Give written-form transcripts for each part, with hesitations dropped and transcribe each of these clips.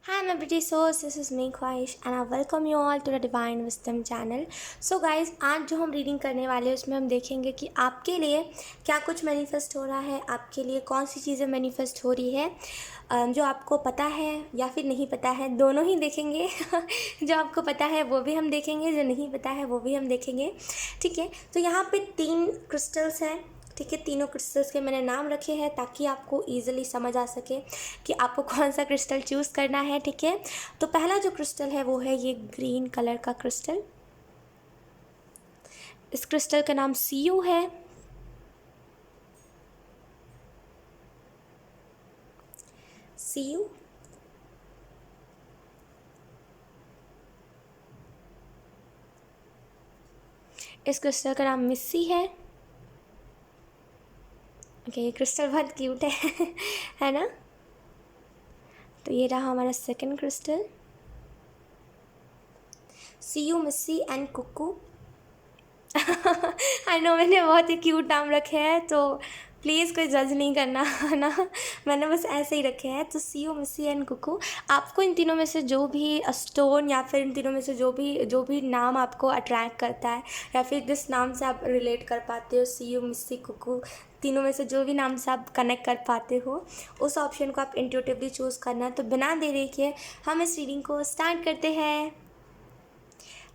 Hi my pretty souls, this is me ख्वाहिश and I welcome you all to the Divine Wisdom channel. So guys, आज जो हम reading करने वाले हैं उसमें हम देखेंगे कि आपके लिए क्या कुछ मैनिफेस्ट हो रहा है, आपके लिए कौन सी चीज़ें मैनिफेस्ट हो रही है, जो आपको पता है या फिर नहीं पता है, दोनों ही देखेंगे। जो आपको पता है वो भी हम देखेंगे, जो नहीं पता है वो भी हम देखेंगे। ठीक है, तो यहाँ पे 3 क्रिस्टल्स हैं। ठीक है, तीनों क्रिस्टल्स के मैंने नाम रखे हैं ताकि आपको ईजिली समझ आ सके कि आपको कौन सा क्रिस्टल चूज़ करना है। ठीक है, तो पहला जो क्रिस्टल है वो है ये ग्रीन कलर का क्रिस्टल। इस क्रिस्टल का नाम सीयू है। सीयू। इस क्रिस्टल का नाम मिस्सी है। ओके, ये क्रिस्टल बहुत क्यूट है है ना। तो ये रहा हमारा second crystal, CU, Missy and Cuckoo. I know, मैंने बहुत ही क्यूट नाम रखे हैं तो प्लीज़ कोई जज नहीं करना, है ना। मैंने बस ऐसे ही रखे हैं। तो सीयू, मिस्सी एंड कुकू। आपको इन तीनों में से जो भी स्टोन या फिर इन तीनों में से जो भी नाम आपको अट्रैक्ट करता है या फिर जिस नाम से आप रिलेट कर पाते हो, सीयू, मिस्सी, कुकू, तीनों में से जो भी नाम से आप कनेक्ट कर पाते हो, उस ऑप्शन को आप इंट्यूटिवली चूज़ करना। तो बिना देरी के हम इस रीडिंग को स्टार्ट करते हैं।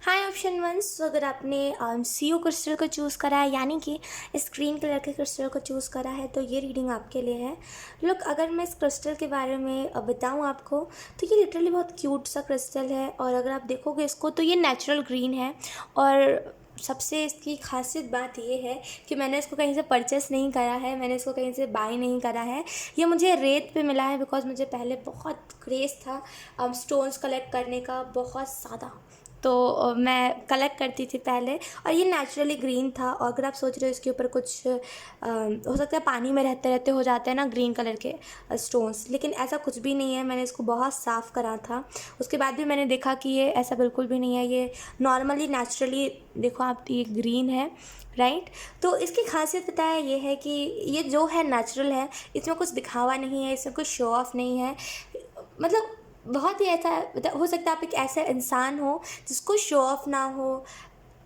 हाय ऑप्शन 1। सो अगर आपने सीयू क्रिस्टल को चूज़ करा है, यानी कि इस ग्रीन कलर के क्रिस्टल को चूज़ करा है, तो ये रीडिंग आपके लिए है। लुक, अगर मैं इस क्रिस्टल के बारे में बताऊँ आपको, तो ये लिटरली बहुत क्यूट सा क्रिस्टल है। और अगर आप देखोगे इसको तो ये नेचुरल ग्रीन है। और सबसे इसकी खासियत बात ये है कि मैंने इसको कहीं से परचेस नहीं करा है, मैंने इसको कहीं से बाई नहीं करा है। ये मुझे रेत पे मिला है बिकॉज मुझे पहले बहुत क्रेज़ था स्टोन्स कलेक्ट करने का, बहुत ज़्यादा। तो मैं कलेक्ट करती थी पहले, और ये नेचुरली ग्रीन था। और अगर आप सोच रहे हो इसके ऊपर कुछ हो सकता है पानी में रहते रहते हो जाते हैं ना ग्रीन कलर के स्टोन्स, लेकिन ऐसा कुछ भी नहीं है। मैंने इसको बहुत साफ़ करा था, उसके बाद भी मैंने देखा कि ये ऐसा बिल्कुल भी नहीं है। ये नॉर्मली नेचुरली देखो आप, ये ग्रीन है, राइट। तो इसकी खासियत पता है ये है कि ये जो है नेचुरल है, इसमें कुछ दिखावा नहीं है, इसमें कुछ शो ऑफ नहीं है। मतलब बहुत ही ऐसा हो सकता है आप एक ऐसा इंसान हो जिसको शो ऑफ ना हो,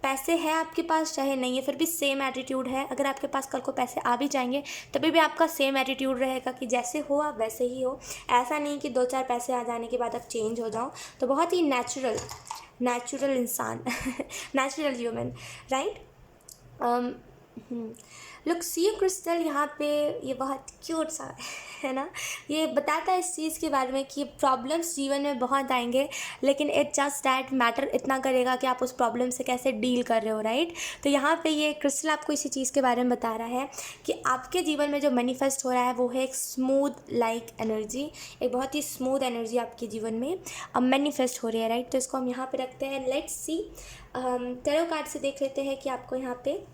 पैसे हैं आपके पास चाहे नहीं है फिर भी सेम एटीट्यूड है। अगर आपके पास कल को पैसे आ भी जाएंगे तभी भी आपका सेम एटीट्यूड रहेगा कि जैसे हो आप वैसे ही हो। ऐसा नहीं कि 2-4 पैसे आ जाने के बाद आप चेंज हो जाओ। तो बहुत ही नेचुरल इंसान नेचुरल ह्यूमन, राइट। लुक, सी क्रिस्टल यहाँ पे ये बहुत क्यूट सा है ना। ये बताता है इस चीज़ के बारे में कि प्रॉब्लम्स जीवन में बहुत आएंगे, लेकिन इट जस्ट दैट मैटर इतना करेगा कि आप उस प्रॉब्लम से कैसे डील कर रहे हो, राइट। तो यहाँ पे ये क्रिस्टल आपको इसी चीज़ के बारे में बता रहा है कि आपके जीवन में जो मैनिफेस्ट हो रहा है वो है एक स्मूथ लाइक एनर्जी, एक बहुत ही स्मूथ एनर्जी आपके जीवन में अब मैनिफेस्ट हो रही है, राइट। तो इसको हम यहाँ पे रखते हैं। लेट्स सी, टैरो कार्ड से देख लेते हैं कि आपको यहाँ पे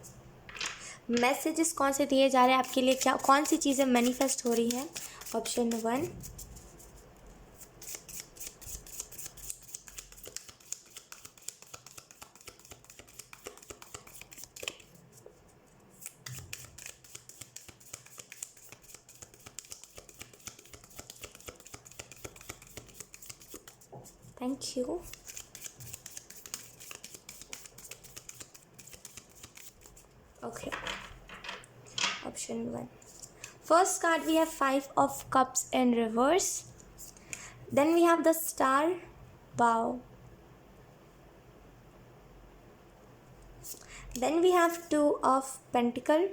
मैसेजेस कौन से दिए जा रहे हैं आपके लिए, क्या कौन सी चीज़ें मैनिफेस्ट हो रही हैं। Option 1, thank you. Okay, option 1. First card we have 5 of cups in reverse. Then we have the star. Wow. Then we have 2 of pentacle.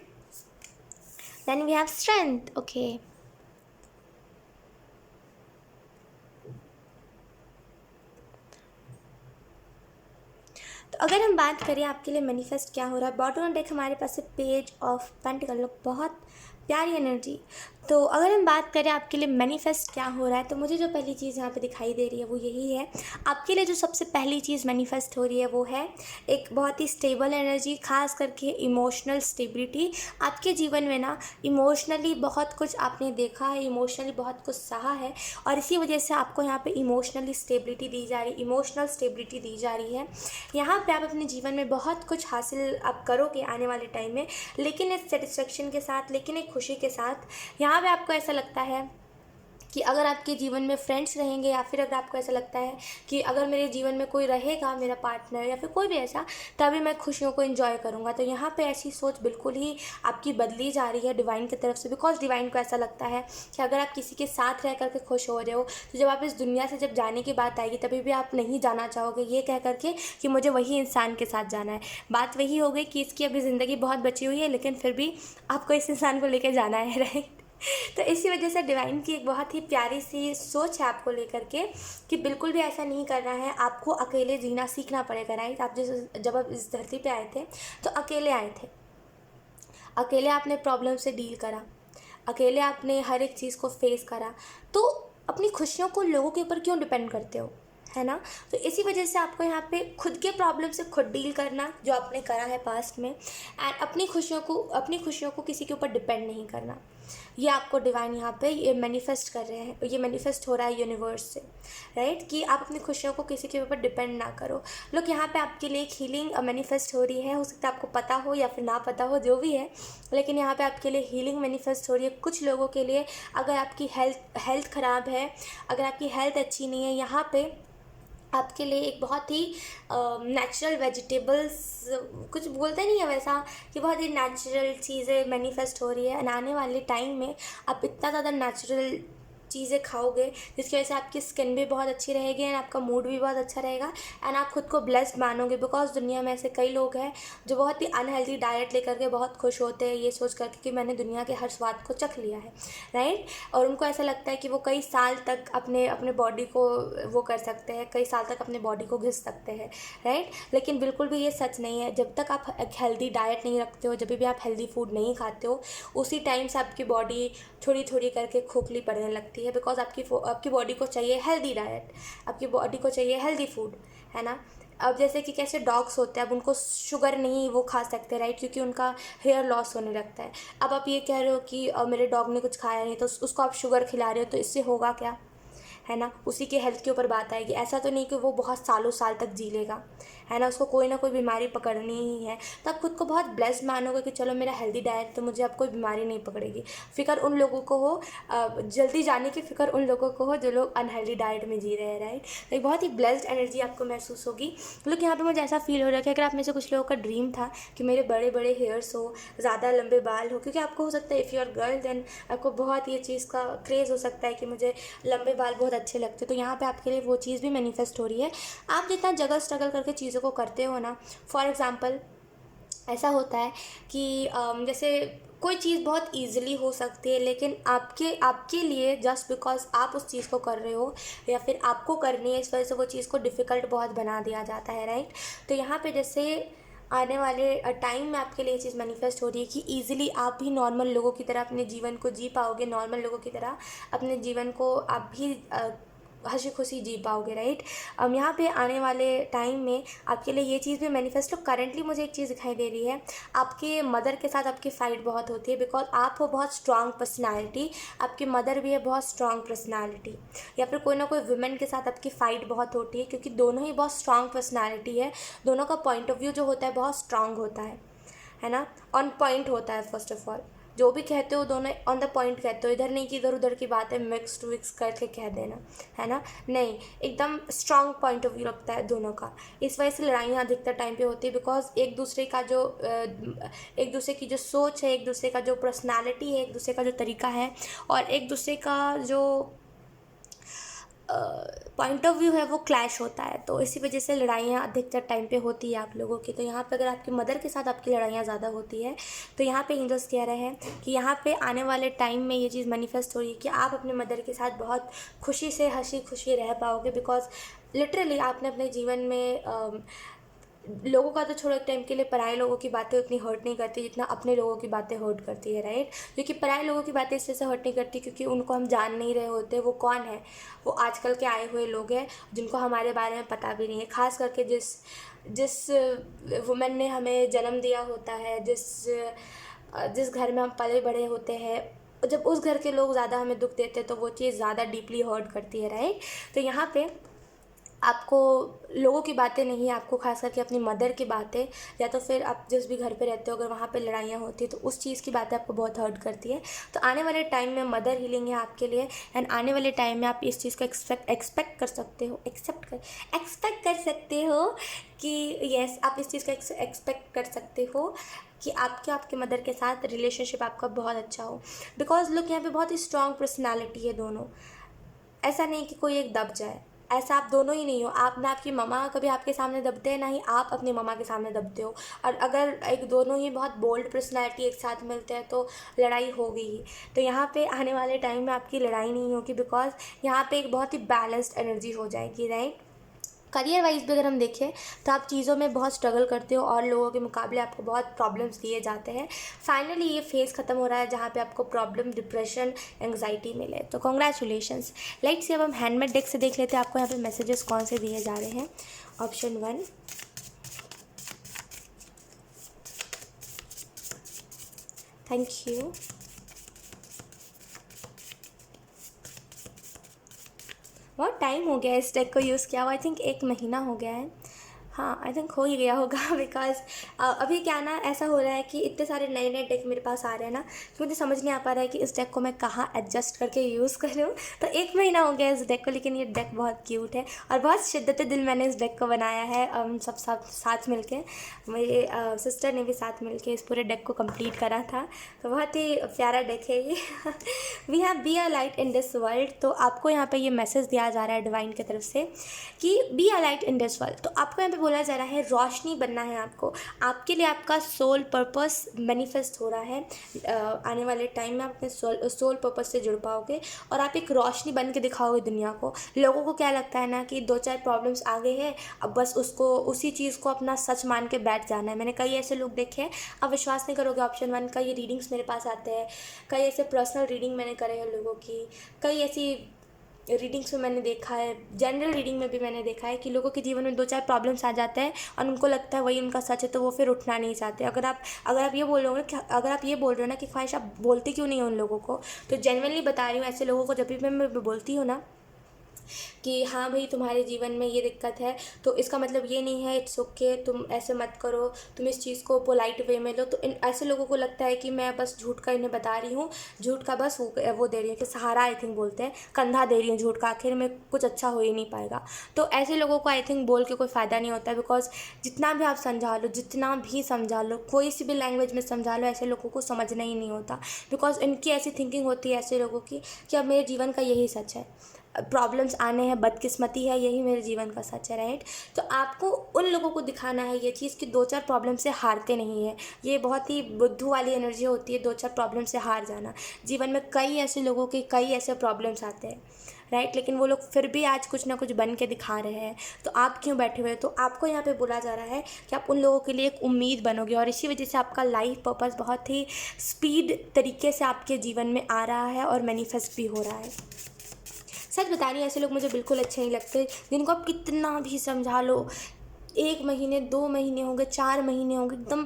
Then we have strength. Okay. तो अगर हम बात करें आपके लिए मैनिफेस्ट क्या हो रहा है, बॉटम डेक हमारे पास है पेज ऑफ पेंटिकल। बहुत प्यारी एनर्जी। तो अगर हम बात करें आपके लिए मैनिफेस्ट क्या हो रहा है, तो मुझे जो पहली चीज़ यहाँ पे दिखाई दे रही है वो यही है। आपके लिए जो सबसे पहली चीज़ मैनिफेस्ट हो रही है वो है एक बहुत ही स्टेबल एनर्जी, खास करके इमोशनल स्टेबिलिटी। आपके जीवन में ना इमोशनली बहुत कुछ आपने देखा है, इमोशनली बहुत कुछ सहा है, और इसी वजह से आपको यहाँ पे इमोशनल स्टेबिलिटी दी जा रही है। यहाँ पे आप अपने जीवन में बहुत कुछ हासिल आप करोगे आने वाले टाइम में, लेकिन एक सेटिस्फेक्शन के साथ, लेकिन एक खुशी के साथ। यहाँ पे आपको ऐसा लगता है कि अगर आपके जीवन में फ्रेंड्स रहेंगे या फिर अगर आपको ऐसा लगता है कि अगर मेरे जीवन में कोई रहेगा, मेरा पार्टनर या फिर कोई भी ऐसा, तभी मैं खुशियों को एंजॉय करूँगा। तो यहाँ पे ऐसी सोच बिल्कुल ही आपकी बदली जा रही है डिवाइन की तरफ से, बिकॉज डिवाइन को ऐसा लगता है कि अगर आप किसी के साथ रह करके खुश हो रहे हो, तो जब आप इस दुनिया से जब जाने की बात आएगी तभी भी आप नहीं जाना चाहोगे ये कह करके कि मुझे वही इंसान के साथ जाना है। बात वही हो गई कि इसकी अभी ज़िंदगी बहुत बची हुई है, लेकिन फिर भी आपको इस इंसान को लेकर जाना है, राइट। तो इसी वजह से डिवाइन की एक बहुत ही प्यारी सी सोच है आपको लेकर के कि बिल्कुल भी ऐसा नहीं करना है, आपको अकेले जीना सीखना पड़ेगा, राइट। आप जब आप इस धरती पे आए थे तो अकेले आए थे, अकेले आपने प्रॉब्लम से डील करा, अकेले आपने हर एक चीज़ को फेस करा। तो अपनी खुशियों को लोगों के ऊपर क्यों डिपेंड करते हो, है ना। तो इसी वजह से आपको यहाँ पे खुद के प्रॉब्लम से खुद डील करना, जो आपने करा है पास्ट में, एंड अपनी खुशियों को किसी के ऊपर डिपेंड नहीं करना। ये आपको डिवाइन यहाँ पे ये मैनिफेस्ट कर रहे हैं, ये मैनिफेस्ट हो रहा है यूनिवर्स से, राइट, कि आप अपनी खुशियों को किसी के ऊपर डिपेंड ना करो। लोग यहाँ पे आपके लिए एक हीलिंग मैनिफेस्ट हो रही है, हो सकता है आपको पता हो या फिर ना पता हो, जो भी है, लेकिन यहाँ पे आपके लिए हीलिंग मैनिफेस्ट हो रही है। कुछ लोगों के लिए अगर आपकी हेल्थ ख़राब है, अगर आपकी हेल्थ अच्छी नहीं है, यहाँ पे आपके लिए एक बहुत ही नेचुरल वेजिटेबल्स, कुछ बोलते नहीं है वैसा, कि बहुत ही नेचुरल चीज़ें मैनिफेस्ट हो रही है। आने वाले टाइम में आप इतना ज़्यादा नेचुरल चीज़ें खाओगे जिसकी वजह से आपकी स्किन भी बहुत अच्छी रहेगी एंड आपका मूड भी बहुत अच्छा रहेगा एंड आप खुद को ब्लेस्ड मानोगे। बिकॉज दुनिया में ऐसे कई लोग हैं जो बहुत ही अनहेल्दी डाइट लेकर के बहुत खुश होते हैं, ये सोच करके कि मैंने दुनिया के हर स्वाद को चख लिया है, राइट। और उनको ऐसा लगता है कि वो कई साल तक अपने बॉडी को वो कर सकते हैं, कई साल तक अपने बॉडी को घिस सकते हैं, राइट। लेकिन बिल्कुल भी ये सच नहीं है। जब तक आप एक हेल्दी डाइट नहीं रखते हो, जब भी आप हेल्दी फूड नहीं खाते हो, उसी टाइम से आपकी बॉडी थोड़ी थोड़ी करके खोखली पड़ने लगती है। बिकॉज आपकी बॉडी को चाहिए हेल्दी डाइट, आपकी बॉडी को चाहिए हेल्दी फूड, है ना। अब जैसे कि कैसे डॉग्स होते हैं, अब उनको शुगर नहीं वो खा सकते, राइट, क्योंकि उनका हेयर लॉस होने लगता है। अब आप ये कह रहे हो कि मेरे डॉग ने कुछ खाया नहीं, तो उसको आप शुगर खिला रहे हो, तो इससे होगा क्या, है ना। उसी के हेल्थ के ऊपर बात आएगी। ऐसा तो नहीं कि वो बहुत सालों साल तक जी लेगा, है ना, उसको कोई ना कोई बीमारी पकड़नी ही है। तो आप खुद को बहुत ब्लेस्ड मानोगे कि चलो मेरा हेल्दी डाइट, तो मुझे अब कोई बीमारी नहीं पकड़ेगी। फ़िक्र उन लोगों को हो, जल्दी जाने की फ़िक्र उन लोगों को हो जो लोग अनहेल्दी डाइट में जी रहे हैं, राइट। तो एक बहुत ही ब्लेस्ड एनर्जी आपको महसूस होगी। लोग यहाँ पर मुझे ऐसा फील हो रहा है कि अगर आप में से कुछ लोगों का ड्रीम था कि मेरे बड़े बड़े हेयर्स हो, ज़्यादा लंबे बाल हो, क्योंकि आपको हो सकता है if you are girl then आपको बहुत ये चीज़ का क्रेज़ हो सकता है कि मुझे लंबे बाल बहुत अच्छे लगते। तो यहाँ पे आपके लिए वो चीज़ भी मैनिफेस्ट हो रही है। आप जितना जगह स्ट्रगल करके चीज़ों को करते हो ना, फॉर एग्ज़ाम्पल ऐसा होता है कि जैसे कोई चीज़ बहुत ईजिली हो सकती है, लेकिन आपके लिए जस्ट बिकॉज आप उस चीज़ को कर रहे हो या फिर आपको करनी है, इस वजह से वो चीज़ को डिफ़िकल्ट बहुत बना दिया जाता है, राइट। तो यहाँ पे जैसे आने वाले टाइम में आपके लिए ये चीज़ मैनिफेस्ट हो रही है कि ईज़िली आप भी नॉर्मल लोगों की तरह अपने जीवन को जी पाओगे, नॉर्मल लोगों की तरह अपने जीवन को आप भी हंसी खुशी जी पाओगे, राइट। यहाँ पे आने वाले टाइम में आपके लिए ये चीज़ भी मैनिफेस्ट हो। करेंटली मुझे एक चीज़ दिखाई दे रही है, आपके मदर के साथ आपकी फ़ाइट बहुत होती है, बिकॉज आप हो बहुत स्ट्रांग पर्सनालिटी, आपकी मदर भी है बहुत स्ट्रांग पर्सनालिटी, या फिर कोई ना कोई वुमेन के साथ आपकी फ़ाइट बहुत होती है, क्योंकि दोनों ही बहुत स्ट्रांग पर्सनालिटी है, दोनों का पॉइंट ऑफ व्यू जो होता है बहुत स्ट्रांग होता है ना, ऑन पॉइंट होता है। फर्स्ट ऑफ ऑल जो भी कहते हो दोनों ऑन द पॉइंट कहते हो, इधर नहीं कि इधर उधर की बातें मिक्स विक्स करके कह देना, है ना, नहीं, एकदम स्ट्रांग पॉइंट ऑफ व्यू रखता है दोनों का। इस वजह से लड़ाइयाँ अधिकतर टाइम पे होती है, बिकॉज एक दूसरे की जो सोच है, एक दूसरे का जो पर्सनालिटी है, एक दूसरे का जो तरीका है और एक दूसरे का जो पॉइंट ऑफ व्यू है वो क्लैश होता है। तो इसी वजह से लड़ाइयाँ अधिकतर टाइम पे होती है आप लोगों की। तो यहाँ पे अगर आपकी मदर के साथ आपकी लड़ाइयाँ ज़्यादा होती है, तो यहाँ पे एंजल्स कह रहे हैं कि यहाँ पे आने वाले टाइम में ये चीज़ मैनिफेस्ट हो रही है कि आप अपने मदर के साथ बहुत खुशी से हंसी खुशी रह पाओगे। बिकॉज लिटरली आपने अपने जीवन में लोगों का तो छोड़ो, एक टाइम के लिए पराए लोगों की बातें उतनी हर्ट नहीं करती जितना अपने लोगों की बातें हर्ट करती है, राइट। क्योंकि पराए लोगों की बातें इस वजह से हर्ट नहीं करती क्योंकि उनको हम जान नहीं रहे होते, वो कौन है, वो आजकल के आए हुए लोग हैं जिनको हमारे बारे में पता भी नहीं है। ख़ास करके जिस वुमेन ने हमें जन्म दिया होता है, जिस घर में हम पले बड़े होते हैं, जब उस घर के लोग ज़्यादा हमें दुख देते हैं तो वो चीज़ ज़्यादा डीपली हर्ट करती है, राइट। तो यहाँ पे आपको लोगों की बातें नहीं, आपको खास करके अपनी मदर की बातें, या तो फिर आप जिस भी घर पे रहते हो अगर वहाँ पे लड़ाइयाँ होती है तो उस चीज़ की बातें आपको बहुत हर्ट करती है। तो आने वाले टाइम में मदर हीलिंग है आपके लिए, एंड आने वाले टाइम में आप इस चीज़ को एक्सपेक्ट कर सकते हो, एक्सपेक्ट कर सकते हो कि यस, आप इस चीज़ का एक्सपेक्ट कर सकते हो कि आपके मदर के साथ रिलेशनशिप आपका बहुत अच्छा हो। बिकॉज लोग यहाँ पे बहुत ही स्ट्रॉन्ग पर्सनैलिटी है दोनों, ऐसा नहीं कि कोई एक दब जाए, ऐसा आप दोनों ही नहीं हो। आप ना आपकी मम्मा कभी आपके सामने दबते हैं, ना ही आप अपनी मम्मा के सामने दबते हो। और अगर एक दोनों ही बहुत बोल्ड पर्सनैलिटी एक साथ मिलते हैं तो लड़ाई होगी ही। तो यहाँ पे आने वाले टाइम में आपकी लड़ाई नहीं होगी, बिकॉज यहाँ पे एक बहुत ही बैलेंस्ड एनर्जी हो जाएगी, राइट। करियर वाइज भी अगर हम देखें तो आप चीज़ों में बहुत स्ट्रगल करते हो और लोगों के मुकाबले आपको बहुत प्रॉब्लम्स दिए जाते हैं। फाइनली ये फेज़ ख़त्म हो रहा है जहाँ पे आपको प्रॉब्लम, डिप्रेशन, एंग्जाइटी मिले। तो कॉन्ग्रेचुलेशंस। लेट्स सी, अब हम हैंडमेड डेक से देख लेते हैं आपको यहाँ पे मैसेजेस कौन से दिए जा रहे हैं। Option 1, thank you. बहुत टाइम हो गया है इस डेक को यूज़ किया हुआ, आई थिंक 1 महीना हो गया है। हाँ, आई थिंक हो ही गया होगा बिकॉज अभी क्या ना, ऐसा हो रहा है कि इतने सारे नए नए डेक मेरे पास आ रहे हैं ना कि मुझे समझ नहीं आ पा रहा है कि इस डेक को मैं कहाँ एडजस्ट करके यूज़ करूँ। तो 1 महीना हो गया इस डेक को, लेकिन ये डेक बहुत क्यूट है और बहुत शिद्दत दिल मैंने इस डेक को बनाया है। सब साथ मिल के, मेरे सिस्टर ने भी साथ मिल के इस पूरे डेक को कंप्लीट करा था। तो बहुत ही प्यारा डेक है ये। We have be a light in this world. तो आपको यहाँ पे ये मैसेज दिया जा रहा है डिवाइन की तरफ से कि B a light in this world. तो आपको यहाँ पे बोला जा रहा है रोशनी बनना है आपको। आपके लिए आपका सोल पर्पस मैनिफेस्ट हो रहा है। आने वाले टाइम में आप अपने सोल पर्पस से जुड़ पाओगे और आप एक रोशनी बन के दिखाओगे दुनिया को। लोगों को क्या लगता है ना कि 2-4 प्रॉब्लम्स आ गए हैं, अब बस उसको उसी चीज़ को अपना सच मान के बैठ जाना है। मैंने कई ऐसे लोग देखे हैं, आप विश्वास नहीं करोगे। ऑप्शन 1, कई रीडिंग्स मेरे पास आते हैं, कई ऐसे पर्सनल रीडिंग मैंने करे हैं लोगों की, कई ऐसी रीडिंग्स में मैंने देखा है, जनरल रीडिंग में भी मैंने देखा है कि लोगों के जीवन में 2-4 प्रॉब्लम्स आ जाते हैं और उनको लगता है वही उनका सच है, तो वो फिर उठना नहीं चाहते। अगर आप ये बोल रहे हो, अगर आप ये बोल रहे हो ना कि ख्वाहिश, आप बोलते क्यों नहीं हो उन लोगों को, तो जेन्युइनली बता रही हूँ, ऐसे लोगों को जब भी मैं बोलती हूँ ना कि हाँ भाई तुम्हारे जीवन में ये दिक्कत है, तो इसका मतलब ये नहीं है इट्स ओके, तुम ऐसे मत करो, तुम इस चीज़ को पोलाइट वे में लो। तो इन ऐसे लोगों को लगता है कि मैं बस झूठ का इन्हें बता रही हूँ, झूठ का बस वो दे रही हूँ कि सहारा, आई थिंक बोलते हैं, कंधा दे रही हूँ झूठ का, आखिर में कुछ अच्छा हो ही नहीं पाएगा। तो ऐसे लोगों को आई थिंक बोल के कोई फ़ायदा नहीं होता, बिकॉज जितना भी आप समझा लो, जितना भी समझा लो, कोई सी भी लैंग्वेज में समझा लो, ऐसे लोगों को समझना ही नहीं होता। बिकॉज इनकी ऐसी थिंकिंग होती है ऐसे लोगों की कि अब मेरे जीवन का यही सच है, प्रॉब्लम्स आने हैं, बदकिस्मती है, यही मेरे जीवन का सच है, राइट। तो आपको उन लोगों को दिखाना है ये चीज़ कि 2-4 प्रॉब्लम से हारते नहीं है। ये बहुत ही बुद्धू वाली एनर्जी होती है, 2-4 प्रॉब्लम से हार जाना। जीवन में कई ऐसे लोगों के कई ऐसे प्रॉब्लम्स आते हैं, राइट, लेकिन वो लोग फिर भी आज कुछ ना कुछ बन के दिखा रहे हैं। तो आप क्यों बैठे हुए? तो आपको यहाँ पे बोला जा रहा है कि आप उन लोगों के लिए एक उम्मीद बनोगे, और इसी वजह से आपका लाइफ पर्पस बहुत ही स्पीड तरीके से आपके जीवन में आ रहा है और मैनिफेस्ट भी हो रहा है। सच बता रही हूँ, ऐसे लोग मुझे बिल्कुल अच्छे नहीं लगते, जिनको आप कितना भी समझा लो, 1 महीने, 2 महीने होंगे, 4 महीने होंगे, एकदम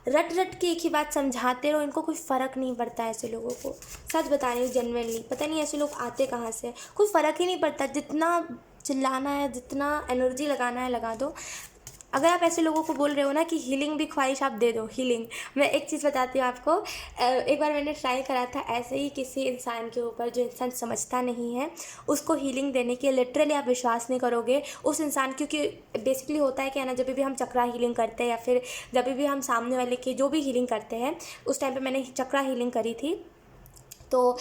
रट रट के एक ही बात समझाते रहो, इनको कोई फ़र्क नहीं पड़ता है ऐसे लोगों को। सच बता रही हूँ, जेन्युइनली पता नहीं ऐसे लोग आते कहाँ से, कोई फ़र्क ही नहीं पड़ता। जितना चिल्लाना है, जितना एनर्जी लगाना है लगा दो। अगर आप ऐसे लोगों को बोल रहे हो ना कि हीलिंग भी ख्वाहिश, आप दे दो हीलिंग। मैं एक चीज़ बताती हूँ आपको, एक बार मैंने ट्राई करा था ऐसे ही किसी इंसान के ऊपर, जो इंसान समझता नहीं है, उसको हीलिंग देने के। लिटरली आप विश्वास नहीं करोगे, उस इंसान, क्योंकि बेसिकली होता है क्या ना, जब भी हम चक्रा हीलिंग करते हैं या फिर जब भी हम सामने वाले की जो भी हीलिंग करते हैं, उस टाइम पर मैंने चक्रा हीलिंग करी थी। तो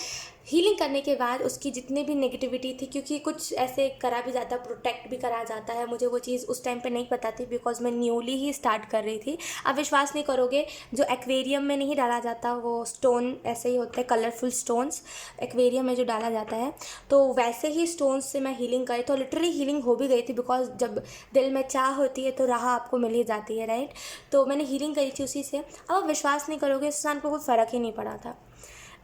हीलिंग करने के बाद उसकी जितनी भी नेगेटिविटी थी, क्योंकि कुछ ऐसे करा भी जाता है, प्रोटेक्ट भी करा जाता है, मुझे वो चीज़ उस टाइम पे नहीं पता थी, बिकॉज मैं न्यूली ही स्टार्ट कर रही थी। आप विश्वास नहीं करोगे, जो एक्वेरियम में नहीं डाला जाता वो स्टोन, ऐसे ही होते हैं कलरफुल स्टोन्स, एक्वेरियम में जो डाला जाता है, तो वैसे ही स्टोन्स से मैं हीलिंग करी। तो लिटरली हीलिंग हो भी गई थी, बिकॉज जब दिल में चाह होती है तो राह आपको मिल ही जाती है, राइट। तो मैंने हीलिंग करी थी उसी से। अब आप विश्वास नहीं करोगे, इस इंसान को कोई फ़र्क ही नहीं पड़ा था।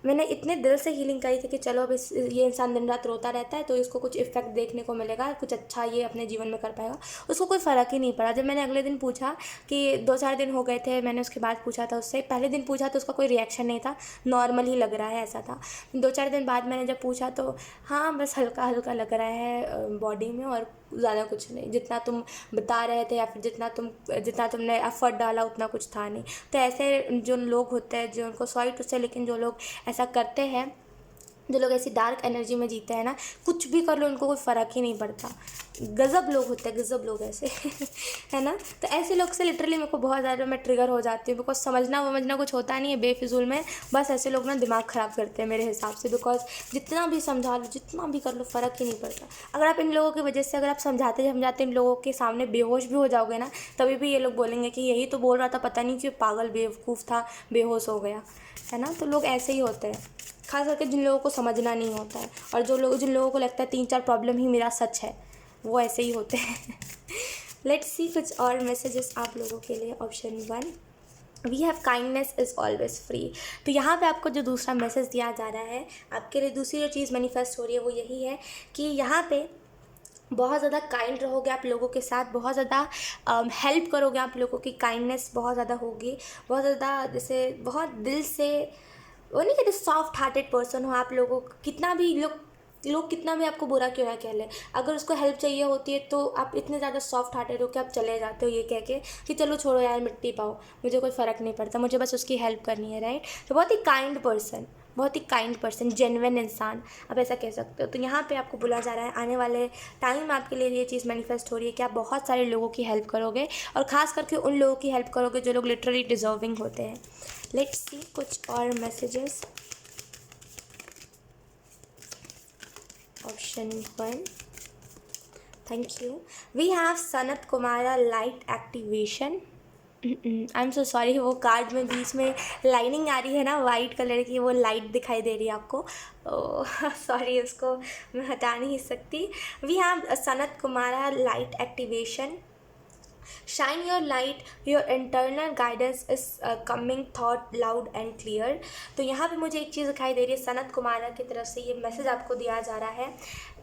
मैंने इतने दिल से हीलिंग करी थी कि चलो अब ये इंसान दिन रात रोता रहता है तो इसको कुछ इफ़ेक्ट देखने को मिलेगा, कुछ अच्छा ये अपने जीवन में कर पाएगा। उसको कोई फ़र्क ही नहीं पड़ा। जब मैंने अगले दिन पूछा कि 2-4 दिन हो गए थे, मैंने उसके बाद पूछा था उससे, पहले दिन पूछा तो उसका कोई रिएक्शन नहीं था, नॉर्मल ही लग रहा है ऐसा था। 2-4 दिन बाद मैंने जब पूछा तो हाँ बस हल्का हल्का लग रहा है बॉडी में, और ज़्यादा कुछ नहीं। जितना तुम बता रहे थे या फिर जितना तुमने एफर्ट डाला उतना कुछ था नहीं। तो ऐसे जो लोग होते हैं, जो उनको सॉरी टू से, लेकिन जो लोग ऐसा करते हैं, जो लोग ऐसी डार्क एनर्जी में जीते हैं ना, कुछ भी कर लो उनको कोई फ़र्क ही नहीं पड़ता। गज़ब लोग होते हैं, गज़ब लोग ऐसे है ना। तो ऐसे लोग से लिटरली मेरे को बहुत ज़्यादा मैं ट्रिगर हो जाती हूँ, बिकॉज समझना कुछ होता नहीं है बेफिजूल में। बस ऐसे लोग ना दिमाग ख़राब करते हैं मेरे हिसाब से, बिकॉज जितना भी समझा लो, जितना भी कर लो, फ़र्क ही नहीं पड़ता। अगर आप इन लोगों की वजह से, अगर आप समझाते इन लोगों के सामने बेहोश भी हो जाओगे ना, तभी भी ये लोग बोलेंगे कि यही तो बोल रहा था, पता नहीं क्यों पागल बेवकूफ़ था, बेहोश हो गया, है ना। तो लोग ऐसे ही होते हैं, खास करके जिन लोगों को समझना नहीं होता है, और जिन लोगों को लगता है 3-4 प्रॉब्लम ही मेरा सच है, वो ऐसे ही होते हैं। लेट्स सी कुछ और मैसेजेस आप लोगों के लिए। Option 1, we have kindness is always free. तो यहाँ पे आपको जो दूसरा मैसेज दिया जा रहा है, आपके लिए दूसरी जो चीज़ मैनिफेस्ट हो रही है वो यही है कि यहाँ पे बहुत ज़्यादा काइंड रहोगे आप लोगों के साथ, बहुत ज़्यादा हेल्प करोगे आप लोगों की, काइंडनेस बहुत ज़्यादा होगी, बहुत ज़्यादा, जैसे बहुत दिल से, वो नहीं कहते सॉफ्ट हार्टेड पर्सन हो आप लोगों को। कितना भी लोग कितना भी आपको बुरा क्यों ना कह ले, अगर उसको हेल्प चाहिए होती है तो आप इतने ज़्यादा सॉफ्ट हार्टेड हो कि आप चले जाते हो ये कह के कि चलो छोड़ो यार, मिट्टी पाओ, मुझे कोई फ़र्क नहीं पड़ता, मुझे बस उसकी हेल्प करनी है, राइट। तो बहुत ही काइंड पर्सन, बहुत ही काइंड पर्सन, जेन्युइन इंसान, आप ऐसा कह सकते हो। तो यहाँ पे आपको बोला जा रहा है आने वाले टाइम में आपके लिए ये चीज़ मैनिफेस्ट हो रही है कि आप बहुत सारे लोगों की हेल्प करोगे, और ख़ास करके उन लोगों की हेल्प करोगे जो लोग लिटरली डिजर्विंग होते हैं। लेट्स सी कुछ और messages. Option 1, thank you. We have Sanat Kumara light activation. I am so sorry, वो कार्ड में बीच में लाइनिंग आ रही है ना वाइट कलर की, वो लाइट दिखाई दे रही है आपको, सॉरी, उसको मैं हटा नहीं सकती। We have Sanat Kumara light activation. Shine your light, your internal guidance is coming thought loud and clear. तो यहाँ पे मुझे एक चीज़ दिखाई दे रही है, सनत कुमारा की तरफ से ये मैसेज आपको दिया जा रहा है,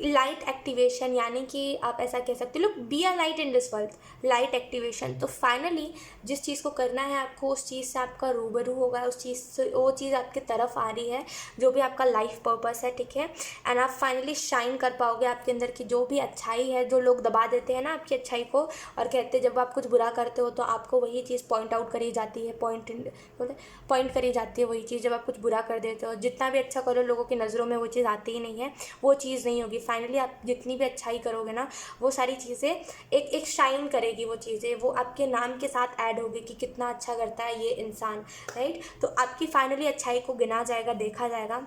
लाइट एक्टिवेशन, यानी कि आप ऐसा कह सकते हो, look B a light in this world, light activation. तो फाइनली जिस चीज़ को करना है आपको, उस चीज़ से आपका रूबरू होगा, उस चीज़ से वो चीज़ आपकी तरफ आ रही है, जो भी आपका लाइफ पर्पस है, ठीक है। एंड आप फाइनली शाइन कर पाओगे, आपके अंदर की जो भी अच्छाई है, जो लोग दबा देते हैं ना आपकी अच्छाई को, और कहते हैं जब आप कुछ बुरा करते हो तो आपको वही चीज़ पॉइंट आउट करी जाती है, पॉइंट करी जाती है वही चीज़, जब आप कुछ बुरा कर देते हो, जितना भी अच्छा करो लोगों की नज़रों में वो चीज़ आती ही नहीं है, वो चीज़ नहीं होगी। फाइनली आप जितनी भी अच्छाई करोगे ना, वो सारी चीज़ें एक शाइन करेगी, वो चीज़ें वो आपके नाम के साथ ऐड होगी कि कितना अच्छा करता है ये इंसान, राइट। तो आपकी फाइनली अच्छाई को गिना जाएगा, देखा जाएगा,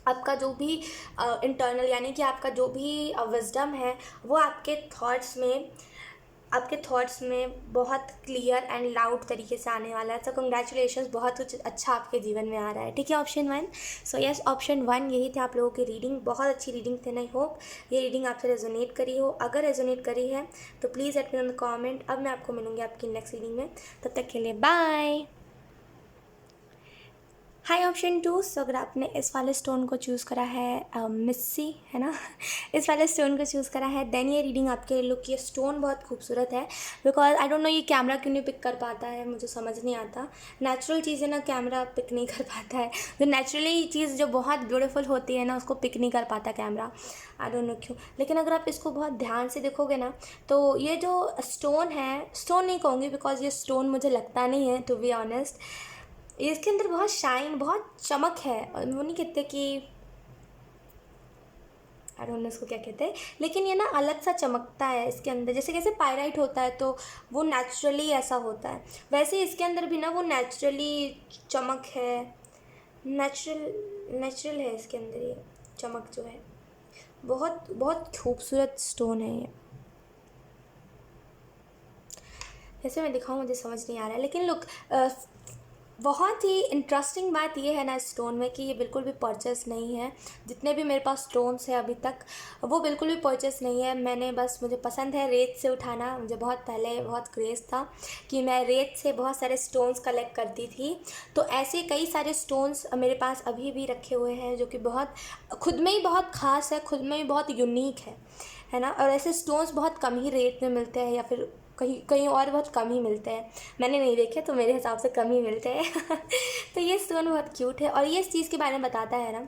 आपका जो भी इंटरनल, यानी कि आपका जो भी विजडम है, वो आपके थॉट्स में बहुत क्लियर एंड लाउड तरीके से आने वाला है। तो कंग्रेचुलेशंस, बहुत कुछ अच्छा आपके जीवन में आ रहा है, ठीक है। ऑप्शन 1, सो यस, ऑप्शन 1 यही थे आप लोगों की रीडिंग। बहुत अच्छी रीडिंग थी, आई होप ये रीडिंग आपसे रेजोनेट करी हो। अगर रेजोनेट करी है तो please let me know in the comment. अब मैं आपको मिलूँगी आपकी नेक्स्ट रीडिंग में, तब तक के लिए बाय। हाई ऑप्शन 2, सो अगर आपने इस वाले स्टोन को चूज़ करा है, मिस्सी, है ना, इस वाले स्टोन को चूज़ करा है, देन ये रीडिंग आपके लुक, ये स्टोन बहुत खूबसूरत है। बिकॉज आई डोंट नो ये कैमरा क्यों नहीं पिक कर पाता है, मुझे समझ नहीं आता। नेचुरल चीज़ें ना कैमरा पिक नहीं कर पाता है, जो नेचुरली चीज़ जो बहुत ब्यूटीफुल होती है ना, उसको पिक नहीं कर पाता कैमरा, आई डोंट नो क्यों। लेकिन अगर आप इसको बहुत ध्यान से देखोगे ना, तो ये जो स्टोन है, स्टोन नहीं कहूँगी बिकॉज ये स्टोन मुझे लगता नहीं है, टू बी ऑनेस्ट। इसके अंदर बहुत शाइन, बहुत चमक है, और वो नहीं कहते कि, आई डोंट नो इसको क्या कहते हैं, लेकिन ये ना अलग सा चमकता है इसके अंदर, जैसे कैसे पायराइट होता है तो वो नेचुरली ऐसा होता है, वैसे इसके अंदर भी ना वो नेचुरली चमक है, नेचुरल है इसके अंदर ये चमक जो है। बहुत बहुत खूबसूरत स्टोन है ये। जैसे मैं दिखाऊँ मुझे समझ नहीं आ रहा है, लेकिन लुक, बहुत ही इंटरेस्टिंग बात ये है ना इस स्टोन में कि ये बिल्कुल भी परचेस नहीं है। जितने भी मेरे पास स्टोन्स हैं अभी तक वो बिल्कुल भी परचेस नहीं है। मैंने बस, मुझे पसंद है रेत से उठाना। मुझे बहुत पहले बहुत क्रेज़ था कि मैं रेत से बहुत सारे स्टोन्स कलेक्ट करती थी। तो ऐसे कई सारे स्टोन्स मेरे पास अभी भी रखे हुए हैं जो कि बहुत खुद में ही बहुत ख़ास है, खुद में ही बहुत यूनिक है ना। और ऐसे स्टोन्स बहुत कम ही रेट में मिलते हैं या फिर कहीं कहीं और बहुत कम ही मिलते हैं। मैंने नहीं देखे तो मेरे हिसाब से कम ही मिलते हैं। तो ये स्टोन बहुत क्यूट है और ये इस चीज़ के बारे में बताता है ना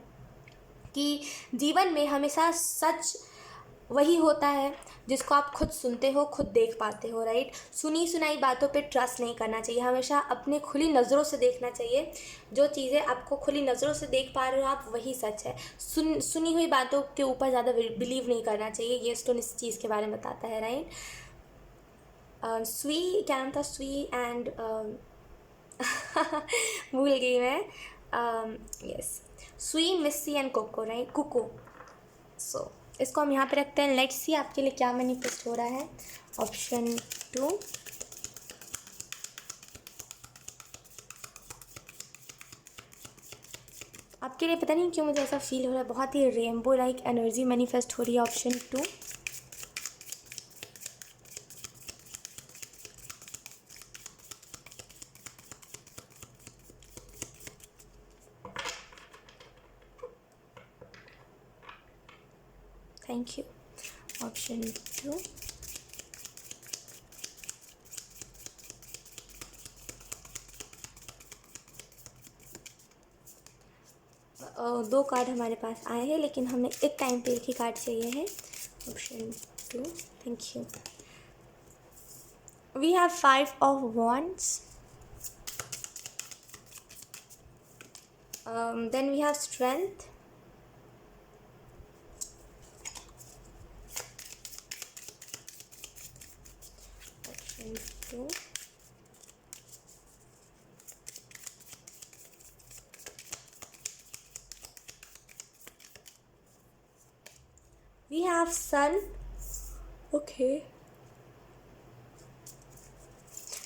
कि जीवन में हमेशा सच वही होता है जिसको आप खुद सुनते हो, खुद देख पाते हो, राइट। सुनी सुनाई बातों पे ट्रस्ट नहीं करना चाहिए, हमेशा अपने खुली नज़रों से देखना चाहिए। जो चीज़ें आपको खुली नज़रों से देख पा रहे हो आप, वही सच है। सुनी हुई बातों के ऊपर ज़्यादा बिलीव नहीं करना चाहिए। ये स्टोन इस चीज़ के बारे में बताता है, राइट। स्वी, क्या नाम था, स्वी एंड भूल गई मैं। यस, स्वी, मिस्सी एंड कोको, राइट, कुको। सो इसको हम यहाँ पे रखते हैं। लेट्स सी आपके लिए क्या मैनिफेस्ट हो रहा है। ऑप्शन 2, आपके लिए पता नहीं क्यों मुझे ऐसा फील हो रहा है, बहुत ही रेनबो लाइक एनर्जी मैनिफेस्ट हो रही है। Option 2, thank you. ऑप्शन 2, दो कार्ड हमारे पास आए हैं लेकिन हमें एक टाइम पे एक ही कार्ड चाहिए है। Option 2, thank you. We have 5 of wands, then we have strength, option 2, we have sun। Okay,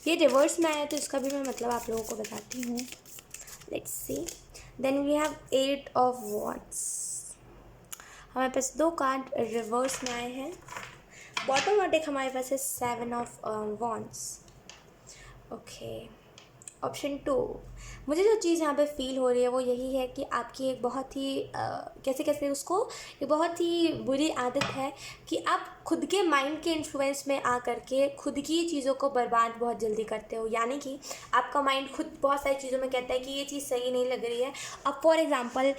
ये रिवर्स में आया तो इसका भी मैं मतलब आप लोगों को बताती हूँ। Let's see, then we have 8 of wands। हमारे पास दो कार्ड रिवर्स में आए हैं। बॉटम और डेक हमारे पास है 7 ऑफ wands। ओके, ऑप्शन 2, मुझे जो चीज़ यहाँ पे फील हो रही है वो यही है कि आपकी एक बहुत ही कैसे कैसे उसको, एक बहुत ही बुरी आदत है कि आप खुद के माइंड के इन्फ्लुएंस में आ करके खुद की चीज़ों को बर्बाद बहुत जल्दी करते हो। यानी कि आपका माइंड खुद बहुत सारी चीज़ों में कहता है कि ये चीज़ सही नहीं लग रही है। अब फॉर एग्जाम्पल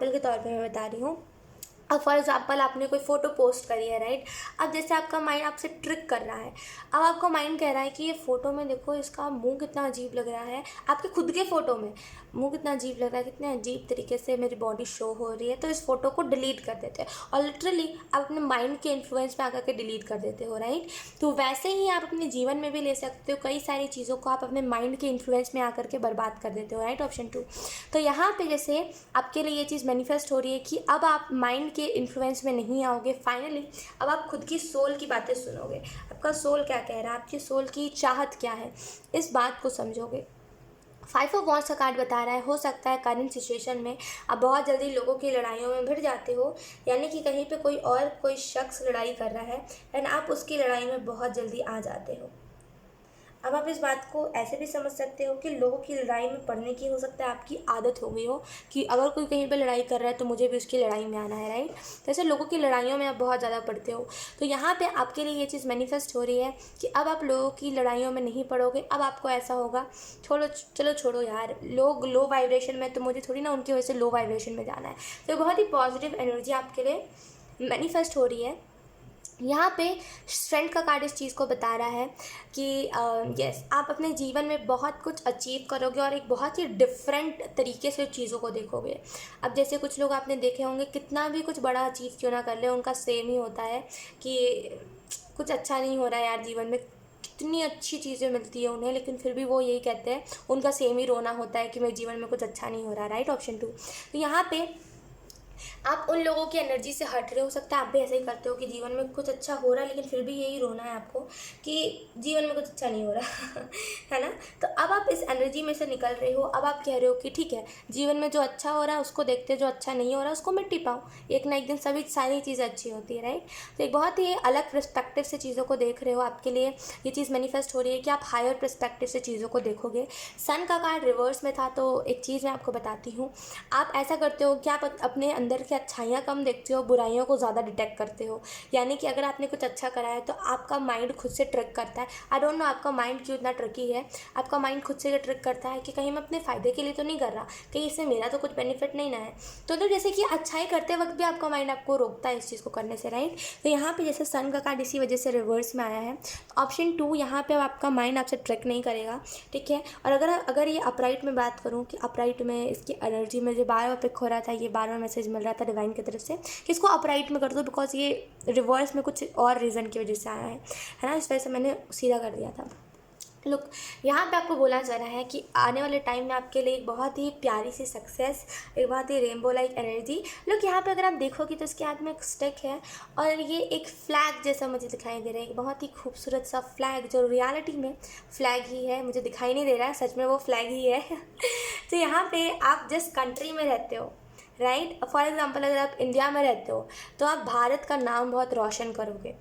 के तौर पर मैं बता रही हूँ। अब फॉर एग्जाम्पल आपने कोई फ़ोटो पोस्ट करी है, राइट। अब जैसे आपका माइंड आपसे ट्रिक कर रहा है। अब आपका माइंड कह रहा है कि ये फ़ोटो में देखो इसका मुंह कितना अजीब लग रहा है। आपके खुद के फ़ोटो में मुंह कितना अजीब लग रहा है, कितने अजीब तरीके से मेरी बॉडी शो हो रही है, तो इस फ़ोटो को डिलीट कर देते हैं। और लिटरली आप अपने माइंड के इन्फ्लुएंस में आकर के डिलीट कर देते हो, राइट। तो वैसे ही आप अपने जीवन में भी ले सकते हो। कई सारी चीज़ों को आप अपने माइंड के इन्फ्लुएंस में आकर के बर्बाद कर देते हो, राइट। ऑप्शन 2, तो यहाँ पे जैसे आपके लिए ये चीज़ मैनिफेस्ट हो रही है कि अब आप माइंड के इन्फ्लुएंस में नहीं आओगे। फाइनली अब आप खुद की सोल की बातें सुनोगे। आपका सोल क्या कह रहा है, आपकी सोल की चाहत क्या है, इस बात को समझोगे। 5 ऑफ वॉन्ड्स का कार्ड बता रहा है हो सकता है करंट सिचुएशन में आप बहुत जल्दी लोगों की लड़ाइयों में भिड़ जाते हो। यानी कि कहीं पे कोई शख्स लड़ाई कर रहा है एंड आप उसकी लड़ाई में बहुत जल्दी आ जाते हो। अब आप इस बात को ऐसे भी समझ सकते हो कि लोगों की लड़ाई में पड़ने की हो सकता है आपकी आदत हो गई हो कि अगर कोई कहीं पे लड़ाई कर रहा है तो मुझे भी उसकी लड़ाई में आना है, राइट। तो ऐसे लोगों की लड़ाइयों में आप बहुत ज़्यादा पड़ते हो। तो यहाँ पे आपके लिए ये चीज़ मैनिफेस्ट हो रही है कि अब आप लोगों की लड़ाइयों में नहीं पड़ोगे। अब आपको ऐसा होगा, चलो छोड़ो यार, लोग लो वाइब्रेशन में, तो मुझे थोड़ी ना उनकी वजह से लो वाइब्रेशन में जाना है। तो बहुत ही पॉजिटिव एनर्जी आपके लिए मैनिफेस्ट हो रही है। यहाँ पे स्ट्रेंथ का कार्ड इस चीज़ को बता रहा है कि यस, आप अपने जीवन में बहुत कुछ अचीव करोगे और एक बहुत ही डिफरेंट तरीके से चीज़ों को देखोगे। अब जैसे कुछ लोग आपने देखे होंगे, कितना भी कुछ बड़ा अचीव क्यों ना कर ले, उनका सेम ही होता है कि कुछ अच्छा नहीं हो रहा है यार जीवन में। कितनी अच्छी चीज़ें मिलती है उन्हें, लेकिन फिर भी वो यही कहते हैं, उनका सेम ही रोना होता है कि मेरे जीवन में कुछ अच्छा नहीं हो रहा, राइट। ऑप्शन 2, तो यहाँ पे आप उन लोगों की एनर्जी से हट रहे हो सकता है आप भी ऐसे ही करते हो कि जीवन में कुछ अच्छा हो रहा है लेकिन फिर भी यही रोना है आपको कि जीवन में कुछ अच्छा नहीं हो रहा है ना। तो अब आप इस एनर्जी में से निकल रहे हो, अब आप कह रहे हो कि ठीक है जीवन में जो अच्छा हो रहा है उसको देखते, जो अच्छा नहीं हो रहा है उसको मिट्टी पाओ, एक ना एक दिन सभी सारी चीज़ें अच्छी होती है, राइट। तो एक बहुत ही अलग पर्सपेक्टिव से चीज़ों को देख रहे हो, आपके लिए ये चीज़ मैनिफेस्ट हो रही है कि आप हायर पर्सपेक्टिव से चीज़ों को देखोगे। सन का कार्ड रिवर्स में था, तो एक चीज़ मैं आपको बताती हूँ। आप ऐसा करते हो कि आप अपने अंदर की अच्छाइयाँ कम देखते हो, बुराइयों को ज़्यादा डिटेक्ट करते हो। यानी कि अगर आपने कुछ अच्छा करा है तो आपका माइंड खुद से ट्रिक करता है। आई डोंट नो आपका माइंड क्यों इतना ट्रिकी है, आपका माइंड खुद से ट्रिक करता है कि कहीं मैं अपने फ़ायदे के लिए तो नहीं कर रहा, कहीं इससे मेरा तो कुछ बेनिफिट नहीं ना है। तो जैसे कि अच्छाई करते वक्त भी आपका माइंड आपको रोकता है इस चीज़ को करने से, राइट। तो यहाँ पे जैसे सन का कार्ड इसी वजह से रिवर्स में आया है। ऑप्शन 2 यहाँ पे आपका माइंड आपसे ट्रिक नहीं करेगा, ठीक है। और अगर ये अपराइट में बात करूँ कि अपराइट में इसकी एनर्जी में जो बार बार पिक हो रहा था, ये बार बार मैसेज मिल रहा था डिवाइन की तरफ से कि इसको अपराइट में कर दो, बिकॉज ये रिवर्स में कुछ और रीज़न की वजह से आया है ना, इस वजह से मैंने सीधा कर दिया था। लुक, यहाँ पे आपको बोला जा रहा है कि आने वाले टाइम में आपके लिए एक बहुत ही प्यारी सी सक्सेस, एक बहुत ही रेनबो लाइक एनर्जी। लुक, यहाँ पे अगर आप देखोगे तो इसके हाथ में एक स्टिक है और ये एक फ्लैग जैसा मुझे दिखाई दे रहा है, एक बहुत ही खूबसूरत सा फ्लैग जो रियलिटी में फ्लैग ही है, मुझे दिखाई नहीं दे रहा है, सच में वो फ्लैग ही है तो यहाँ पे आप जिस कंट्री में रहते हो, राइट, फॉर एग्जाम्पल अगर आप इंडिया में रहते हो तो आप भारत का नाम बहुत रोशन करोगे।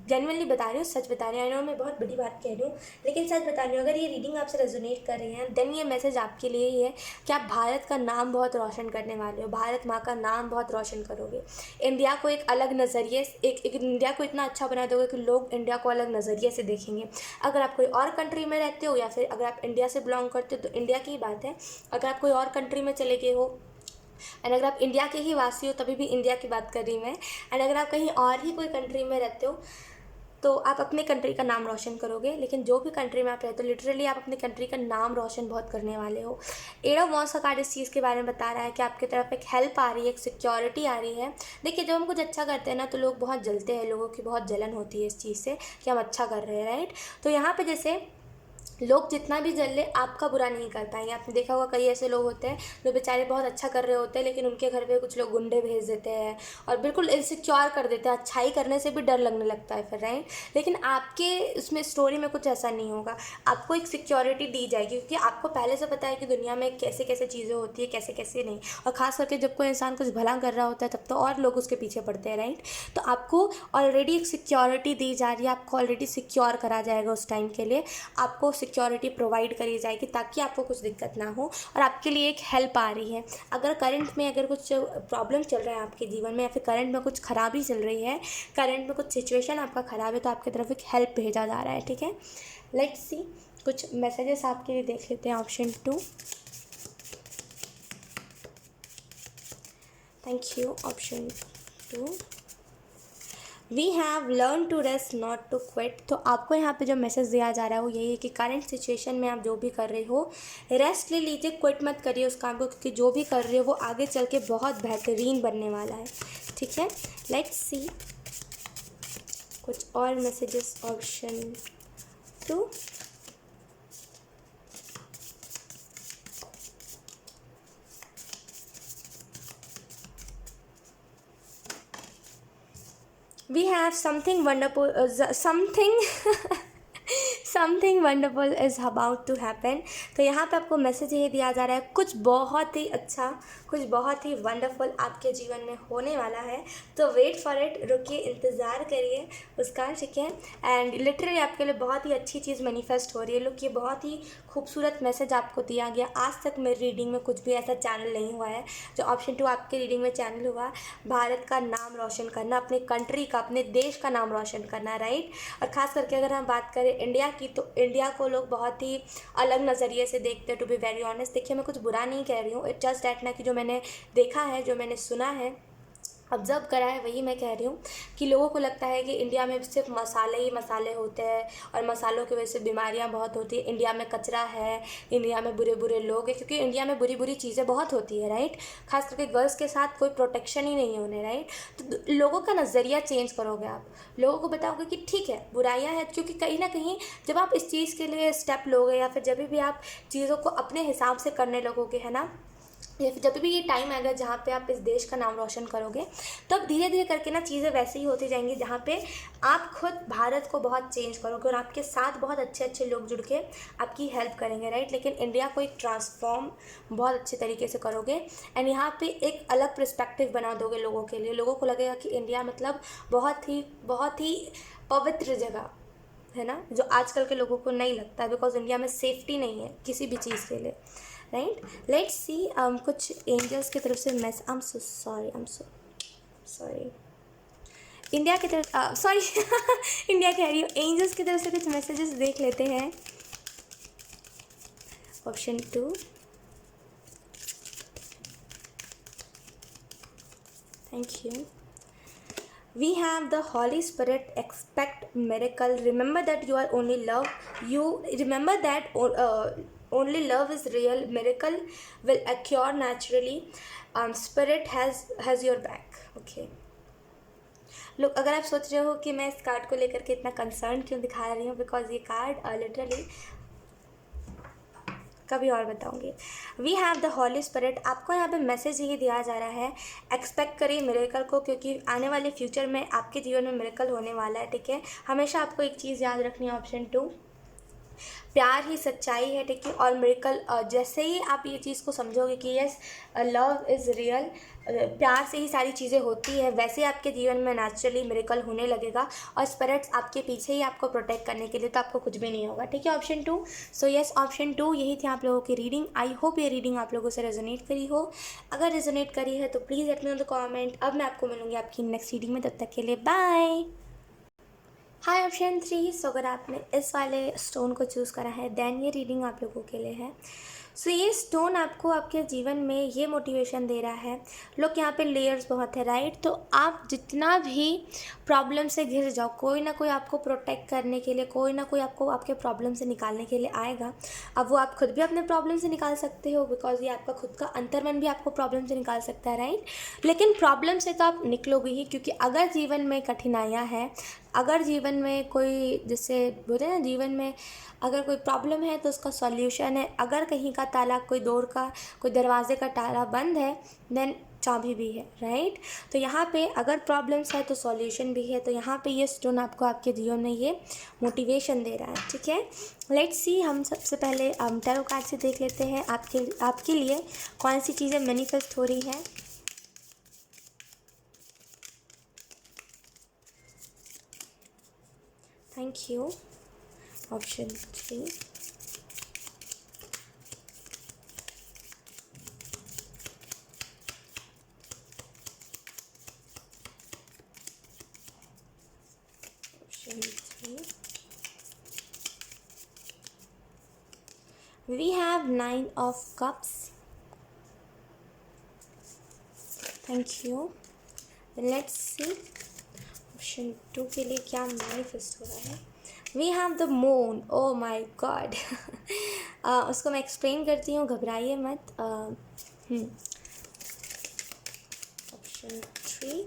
जेन्युइनली बता रही हूँ, सच बता रही हूँ। आई नो मैं बहुत बड़ी बात कह रही हूँ लेकिन सच बता रही हूँ। अगर ये रीडिंग आपसे रेजोनेट कर रही है देन ये मैसेज आपके लिए ही है कि आप भारत का नाम बहुत रोशन करने वाले हो, भारत माँ का नाम बहुत रोशन करोगे। इंडिया को एक अलग नज़रिए, एक इंडिया को इतना अच्छा बना दोगे कि लोग इंडिया को अलग नज़रिए से देखेंगे। अगर आप कोई और कंट्री में रहते हो या फिर अगर आप इंडिया से बिलोंग करते हो तो इंडिया की ही बात है। अगर आप कोई और कंट्री में चले गए हो एंड अगर आप इंडिया के ही वासी हो तभी भी इंडिया की बात कर रही मैं, एंड अगर आप कहीं और ही कोई कंट्री में रहते हो तो आप अपने कंट्री का नाम रोशन करोगे। लेकिन जो भी कंट्री में आप रहते हो लिटरली आप अपने कंट्री का नाम रोशन बहुत करने वाले हो। एट ऑफ वॉन्ड्स का कार्ड इस चीज़ के बारे में बता रहा है कि आपकी तरफ एक हेल्प आ रही है, एक सिक्योरिटी आ रही है। देखिए जब हम कुछ अच्छा करते हैं ना तो लोग बहुत जलते हैं, लोगों की बहुत जलन होती है इस चीज़ से कि हम अच्छा कर रहे हैं, राइट। तो यहाँ पे जैसे लोग जितना भी जल ले आपका बुरा नहीं कर पाएंगे। आपने देखा होगा कई ऐसे लोग होते हैं जो बेचारे बहुत अच्छा कर रहे होते हैं लेकिन उनके घर पे कुछ लोग गुंडे भेज देते हैं और बिल्कुल इनसिक्योर कर देते हैं, अच्छाई करने से भी डर लगने लगता है फिर, राइट। लेकिन आपके उसमें स्टोरी में कुछ ऐसा नहीं होगा, आपको एक सिक्योरिटी दी जाएगी क्योंकि आपको पहले से पता है कि दुनिया में कैसे कैसे चीज़ें होती है, कैसे कैसे नहीं। और ख़ास करके जब कोई इंसान कुछ भला कर रहा होता है तब तो और लोग उसके पीछे पड़ते हैं, राइट। तो आपको ऑलरेडी एक सिक्योरिटी दी जा रही है, आपको ऑलरेडी सिक्योर करा जाएगा उस टाइम के लिए, आपको सिक्योरिटी प्रोवाइड करी जाएगी ताकि आपको कुछ दिक्कत ना हो और आपके लिए एक हेल्प आ रही है। अगर करंट में अगर कुछ प्रॉब्लम चल रहा है आपके जीवन में या फिर करंट में कुछ खराबी चल रही है, करंट में कुछ सिचुएशन आपका ख़राब है तो आपकी तरफ एक हेल्प भेजा जा रहा है, ठीक है। लेट्स सी कुछ मैसेजेस आपके लिए देख लेते हैं। Option 2, thank you. Option 2, we have learn to rest not to quit. तो आपको यहाँ पे जो मैसेज दिया जा रहा है वो यही है कि करंट सिचुएशन में आप जो भी कर रहे हो रेस्ट ले लीजिए, क्विट मत करिए उस काम को, क्योंकि जो भी कर रहे हो वो आगे चल के बहुत बेहतरीन बनने वाला है, ठीक है। लेट्स सी कुछ और messages. Option 2, we have something wonderful, something wonderful is about to happen. तो यहाँ पे आपको मैसेज ये दिया जा रहा है कुछ बहुत ही अच्छा, कुछ बहुत ही वंडरफुल आपके जीवन में होने वाला है। तो वेट फॉर इट, रुकिए, इंतज़ार करिए उसका, ठीक है। एंड लिटरली आपके लिए बहुत ही अच्छी चीज़ मैनिफेस्ट हो रही है। लुक, ये बहुत ही खूबसूरत मैसेज आपको दिया गया। आज तक मेरी रीडिंग में कुछ भी ऐसा चैनल नहीं हुआ है जो ऑप्शन 2 आपके रीडिंग में चैनल हुआ। भारत का नाम रोशन करना, अपने कंट्री का, अपने देश का नाम रोशन करना, राइट। और ख़ास करके अगर हम बात करें इंडिया की तो इंडिया को लोग बहुत ही अलग नज़रिए से देखते हैं, टू बी वेरी ऑनेस्ट। देखिए मैं कुछ बुरा नहीं कह रही हूँ, इट जस्ट डैट ना कि जो मैंने देखा है, जो मैंने सुना है, ऑब्ज़र्व करा है, वही मैं कह रही हूँ कि लोगों को लगता है कि इंडिया में सिर्फ मसाले ही मसाले होते हैं और मसालों की वजह से बीमारियाँ बहुत होती है, इंडिया में कचरा है, इंडिया में बुरे बुरे लोग हैं, क्योंकि इंडिया में बुरी बुरी चीज़ें बहुत होती है, राइट। खास करके गर्ल्स के साथ कोई प्रोटेक्शन ही नहीं है उन्हें, राइट। तो लोगों का नज़रिया चेंज करोगे आप, लोगों को बताओगे कि ठीक है बुराइयाँ हैं, क्योंकि कहीं ना कहीं जब आप इस चीज़ के लिए स्टेप लोगे या फिर जब भी आप चीज़ों को अपने हिसाब से करने लगोगे, है ना, जब भी ये टाइम आएगा जहाँ पे आप इस देश का नाम रोशन करोगे, तो अब धीरे धीरे करके ना चीज़ें वैसे ही होती जाएंगी जहाँ पे आप खुद भारत को बहुत चेंज करोगे और आपके साथ बहुत अच्छे अच्छे लोग जुड़ के आपकी हेल्प करेंगे, राइट। लेकिन इंडिया को एक ट्रांसफॉर्म बहुत अच्छे तरीके से करोगे एंड यहाँ पे एक अलग पर्सपेक्टिव बना दोगे लोगों के लिए। लोगों को लगेगा कि इंडिया मतलब बहुत ही पवित्र जगह है ना, जो आजकल के लोगों को नहीं लगता, बिकॉज इंडिया में सेफ्टी नहीं है किसी भी चीज़ के लिए, राइट। लेट्स सी कुछ एंजल्स की तरफ से आई एम सो सॉरी इंडिया की तरफ सॉरी इंडिया कह रही हूँ, एंजल्स की तरफ से कुछ मैसेजेस देख लेते हैं। Option 2, thank you. We have the Holy Spirit, expect miracle. Remember that you are only love. You remember that only love is real. Miracle will occur naturally. Spirit has your back. Okay. लोग अगर आप सोच रहे हो कि मैं इस card को लेकर के इतना कंसर्न क्यों दिखा रही हूँ, बिकॉज ये कार्ड लिटरली कभी और बताऊंगी। We have the Holy Spirit, आपको यहाँ पे मैसेज यही दिया जा रहा है, एक्सपेक्ट करिए मिरेकल को, क्योंकि आने वाले फ्यूचर में आपके जीवन में मिरेकल होने वाला है, ठीक है। हमेशा आपको एक चीज़ याद रखनी है, ऑप्शन 2, प्यार ही सच्चाई है, ठीक है। और मिरेकल जैसे ही आप ये चीज़ को समझोगे कि यस लव इज़ रियल, प्यार से ही सारी चीज़ें होती है, वैसे आपके जीवन में नेचुरली मिरेकल होने लगेगा और स्पिरिट्स आपके पीछे ही आपको प्रोटेक्ट करने के लिए, तो आपको कुछ भी नहीं होगा, ठीक है। ऑप्शन 2, सो यस ऑप्शन 2 यही थी आप लोगों की रीडिंग। आई होप ये रीडिंग आप लोगों से रेजोनेट करी हो। अगर रेजोनेट करी है तो please let me know the comment. अब मैं आपको मिलूंगी आपकी नेक्स्ट रीडिंग में, तब तक के लिए बाय। हाय ऑप्शन 3, सो अगर आपने इस वाले स्टोन को चूज़ करा है देन ये रीडिंग आप लोगों के लिए है। सो ये स्टोन आपको आपके जीवन में ये मोटिवेशन दे रहा है, लोग यहाँ पे लेयर्स बहुत है, राइट। तो आप जितना भी प्रॉब्लम से घिर जाओ, कोई ना कोई आपको प्रोटेक्ट करने के लिए, कोई ना कोई आपको आपके प्रॉब्लम से निकालने के लिए आएगा। अब वो आप खुद भी अपने प्रॉब्लम से निकाल सकते हो, बिकॉज ये आपका खुद का अंतर्मन भी आपको प्रॉब्लम से निकाल सकता है, राइट। लेकिन प्रॉब्लम से तो आप निकलोगे ही, क्योंकि अगर जीवन में कठिनाइयाँ हैं, अगर जीवन में कोई, जैसे बोलते हैं ना, जीवन में अगर कोई प्रॉब्लम है तो उसका सॉल्यूशन है। अगर कहीं का ताला, कोई डोर का, कोई दरवाजे का ताला बंद है, देन चाबी भी है, राइट। तो यहाँ पे अगर प्रॉब्लम्स है तो सॉल्यूशन भी है। तो यहाँ पे ये स्टोन आपको आपके जीवन में ये मोटिवेशन दे रहा है, ठीक है। लेट्स सी, हम सबसे पहले टैरो कार्ड से देख लेते हैं आपके लिए कौन सी चीज़ें मैनिफेस्ट हो रही हैं। Thank you. Option 3, option 3, we have 9 of cups. Thank you. Let's see option 2 के लिए क्या मैनिफेस्ट हो रहा है। We have the moon, oh my God. उसको मैं एक्सप्लेन करती हूँ, घबराइए मत। Option 3,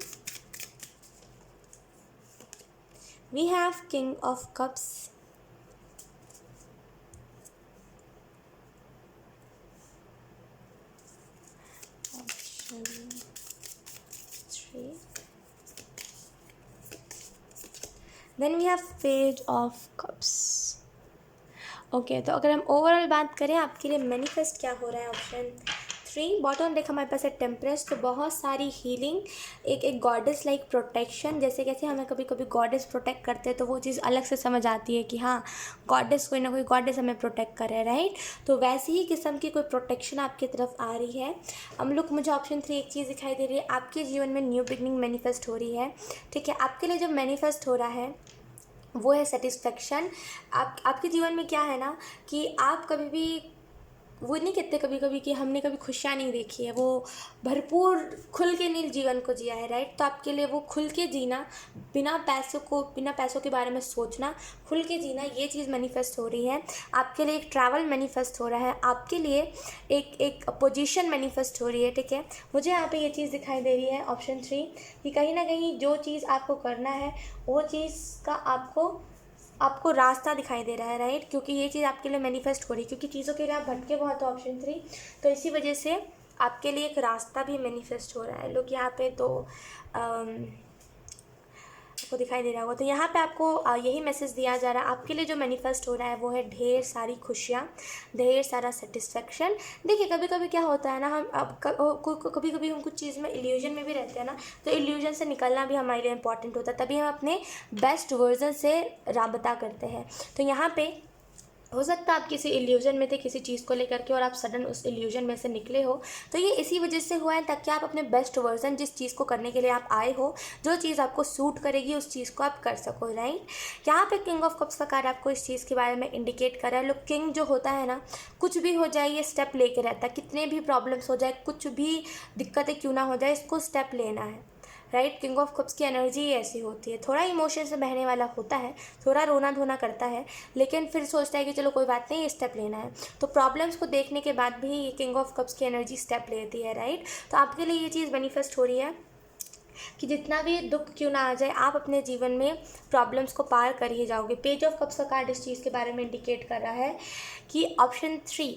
we have king of cups. Option 3, then we have page of cups. Okay, तो अगर हम ओवरऑल बात करें आपके लिए मैनिफेस्ट क्या हो रहा है, ऑप्शन 3, बॉटम देखा हमारे पास है टेम्परेंस। तो बहुत सारी हीलिंग, एक गॉडेस लाइक प्रोटेक्शन। जैसे कैसे हमें कभी कभी गॉडेस प्रोटेक्ट करते हैं तो वो चीज़ अलग से समझ आती है कि हाँ गॉडेस, कोई ना कोई गॉडेस हमें प्रोटेक्ट कर रहा है, राइट। तो वैसी ही किस्म की कोई प्रोटेक्शन आपकी तरफ आ रही है। हम लोग, मुझे ऑप्शन 3 एक चीज़ दिखाई दे रही है, आपके जीवन में न्यू बिगनिंग मैनिफेस्ट हो रही है, ठीक है। आपके लिए जब मैनिफेस्ट हो रहा है वो है सेटिस्फेक्शन। आपके जीवन में क्या है ना कि आप कभी भी वो नहीं कहते कभी कभी कि हमने कभी खुशियाँ नहीं देखी है, वो भरपूर खुल के नहीं जीवन को जिया है, राइट। तो आपके लिए वो खुल के जीना, बिना पैसों के बारे में सोचना, खुल के जीना, ये चीज़ मैनिफेस्ट हो रही है। आपके लिए एक ट्रैवल मैनिफेस्ट हो रहा है, आपके लिए एक पोजीशन मैनिफेस्ट हो रही है, ठीक है। मुझे यहाँ पे ये चीज़ दिखाई दे रही है, ऑप्शन 3, कि कहीं ना कहीं जो चीज़ आपको करना है वो चीज़ का आपको रास्ता दिखाई दे रहा है, राइट। क्योंकि ये चीज़ आपके लिए मैनिफेस्ट हो रही है, क्योंकि चीज़ों के लिए आप भटके बहुत हो, ऑप्शन 3। तो इसी वजह से आपके लिए एक रास्ता भी मैनिफेस्ट हो रहा है। लोग यहाँ पे तो आपको दिखाई दे रहा होगा, तो यहाँ पे आपको यही मैसेज दिया जा रहा है, आपके लिए जो मैनिफेस्ट हो रहा है वो है ढेर सारी खुशियाँ, ढेर सारा सेटिस्फेक्शन। देखिए कभी कभी क्या होता है ना, हम अब कभी कभी हम कुछ चीज़ में इल्यूजन में भी रहते हैं ना, तो इल्यूजन से निकलना भी हमारे लिए इंपॉर्टेंट होता है, तभी हम अपने बेस्ट वर्जन से राबता करते हैं। तो यहाँ पे हो सकता है आप किसी इल्यूजन में थे किसी चीज़ को लेकर के, और आप सडन उस इल्यूजन में से निकले हो, तो ये इसी वजह से हुआ है ताकि आप अपने बेस्ट वर्जन, जिस चीज़ को करने के लिए आप आए हो, जो चीज़ आपको सूट करेगी उस चीज़ को आप कर सको, राइट। यहाँ पे किंग ऑफ कप्स का कार्ड आपको इस चीज़ के बारे में इंडिकेट कर रहा है। लोग किंग जो होता है ना, कुछ भी हो जाए ये स्टेप लेके रहता है, कितने भी प्रॉब्लम्स हो जाए, कुछ भी दिक्कतें क्यों ना हो जाए, इसको स्टेप लेना है, राइट। किंग ऑफ कप्स की एनर्जी ऐसी होती है, थोड़ा इमोशन से बहने वाला होता है, थोड़ा रोना धोना करता है, लेकिन फिर सोचता है कि चलो कोई बात नहीं, ये स्टेप लेना है। तो प्रॉब्लम्स को देखने के बाद भी ये किंग ऑफ कप्स की एनर्जी स्टेप लेती है, राइट। तो आपके लिए ये चीज़ मैनिफेस्ट हो रही है कि जितना भी दुख क्यों ना आ जाए, आप अपने जीवन में प्रॉब्लम्स को पार कर ही जाओगे। पेज ऑफ कप्स का कार्ड इस चीज़ के बारे में इंडिकेट कर रहा है कि ऑप्शन 3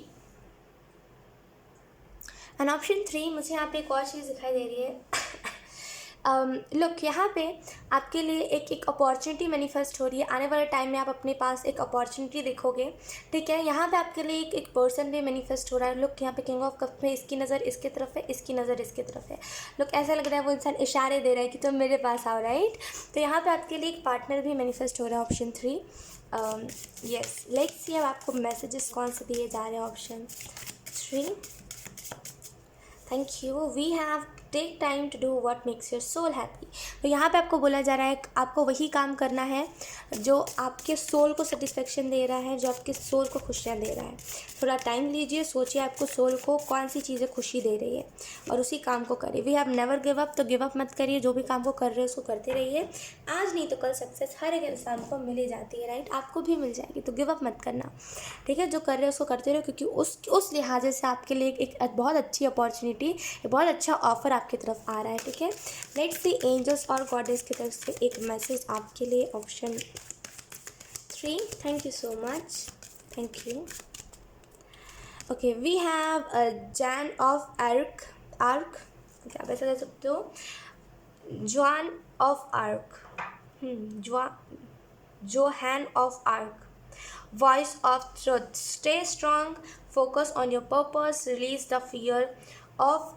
एंड ऑप्शन 3 मुझे यहाँ पे एक और चीज़ दिखाई दे रही है। लुक यहाँ पे आपके लिए एक अपॉर्चुनिटी मैनिफेस्ट हो रही है। आने वाले टाइम में आप अपने पास एक अपॉर्चुनिटी देखोगे, ठीक है। यहाँ पे आपके लिए एक पर्सन भी मैनिफेस्ट हो रहा है। लुक यहाँ पे किंग ऑफ कप में इसकी नज़र इसके तरफ है, इसकी नज़र इसके तरफ है। लुक ऐसा लग रहा है वो इंसान इशारे दे रहा है कि तुम मेरे पास आओ, राइट। तो यहाँ पे आपके लिए एक पार्टनर भी मैनिफेस्ट हो रहा है, ऑप्शन 3। यस, लेट्स सी अब आपको मैसेजेस कौन से दिए जा रहे हैं। Option 3, thank you. We have take time to do what makes your soul happy. तो यहाँ पे आपको बोला जा रहा है आपको वही काम करना है जो आपके सोल को सेटिस्फेक्शन दे रहा है, जो आपके सोल को खुशियाँ दे रहा है। थोड़ा टाइम लीजिए, सोचिए आपको सोल को कौन सी चीज़ें खुशी दे रही है और उसी काम को करिए। We have never give up, तो गिव अप मत करिए, जो भी काम को कर रहे हो उसको करते रहिए। आज नहीं तो कल सक्सेस हर एक इंसान को मिल ही जाती है, राइट। आपको भी मिल जाएगी, तो गिव अप मत करना, ठीक है। जो कर रहे हो उसको करते रहो, क्योंकि उस लिहाजे से आपके लिए एक बहुत अच्छी अपॉर्चुनिटी, एक बहुत अच्छा ऑफर आपकी तरफ आ रहा है, ठीक है। लेट्स सी एंजल्स और गॉडेस की तरफ से एक मैसेज आपके लिए। Option 3, thank you so much, thank you. Okay, we have Joan of Arc, आप ऐसा कह सकते हो, Joan of Arc, Jehanne of Arc, voice of truth, stay strong, focus on your purpose, release the fear of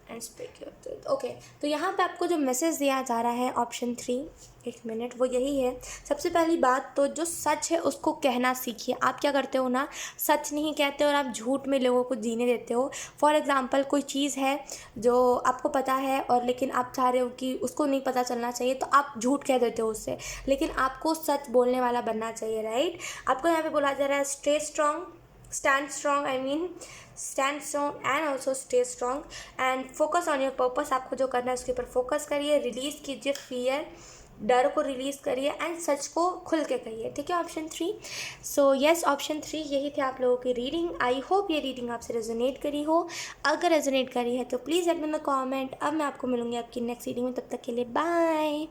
and speak your truth. Okay, तो यहाँ पे आपको जो मैसेज दिया जा रहा है ऑप्शन 3, एक मिनट, वो यही है। सबसे पहली बात तो जो सच है उसको कहना सीखिए। आप क्या करते हो ना, सच नहीं कहते और आप झूठ में लोगों को जीने देते हो। फॉर एग्जांपल कोई चीज़ है जो आपको पता है और लेकिन आप चाह रहे हो कि उसको नहीं पता चलना चाहिए, तो आप झूठ कह देते हो उससे, लेकिन आपको सच बोलने वाला बनना चाहिए, राइट। आपको यहाँ पे बोला जा रहा है stay strong, stand strong, I mean stand strong and also stay strong and focus on your purpose। आपको जो करना है उसके ऊपर फोकस करिए, रिलीज़ कीजिए फियर, डर को रिलीज़ करिए एंड सच को खुल के कहिए, ठीक है। ऑप्शन 3, सो यस, ऑप्शन 3 यही थे आप लोगों की रीडिंग। आई होप ये रीडिंग आपसे रेजोनेट करी हो। अगर रेजोनेट करी है तो please let me know comment. अब मैं आपको मिलूंगी आपकी नेक्स्ट रीडिंग में, तब तक के लिए बाय।